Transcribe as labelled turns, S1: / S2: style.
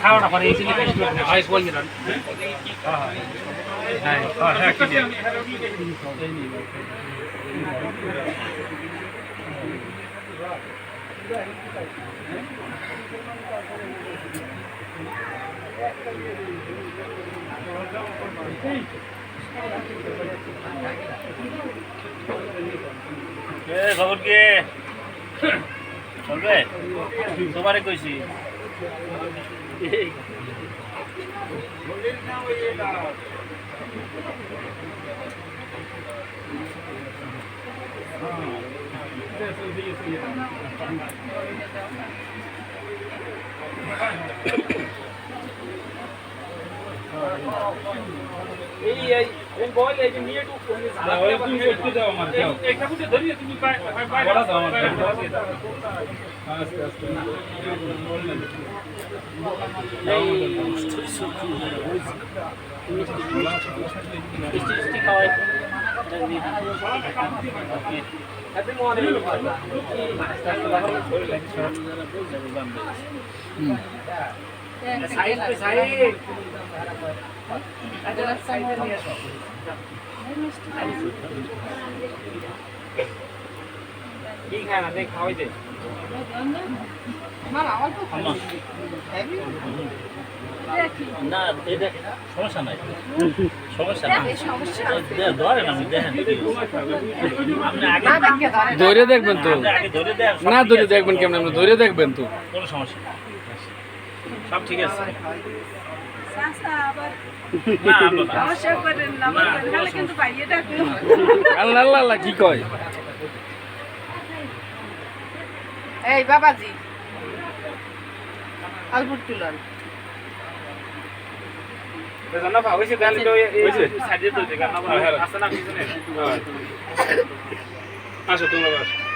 S1: খাওয়াটা পরে এই চিনি বেশি করে না হয় বল দিন হ্যাঁ হ্যাঁ কি দিন খবর কে চলবে তোমারে কইছি এই বল এই যে নিয়ে একটু তুমি করতে দাও আমার দাও একটা বুঝে ধরিয়ে তুমি বড় দাও আমার আস্তে আস্তে মিষ্টি খাওয়াই হ্যাপি মর্নিং সাইড पे साइड আচ্ছা সাইডে নিয়ে আসো কি খানা দেখ খাওয়াই দে মামা অল্প না এটা সমস্যা নাই সমস্যা না ধরে না দেখেন
S2: ধরে দেখবেন তো না ধরে দেখবেন কেমন আপনি ধরে দেখবেন তো
S1: কোনো সমস্যা সব ঠিক আছে
S2: আল্লাহ আল্লাহ আল্লাহ কি কয়
S3: এই বাবাজি আলবুট তুলান
S1: জানা ভাই হইছে গালি তো হইছে সাইডে তো জায়গা না আছে না পিছনে আসো তোমরা আসো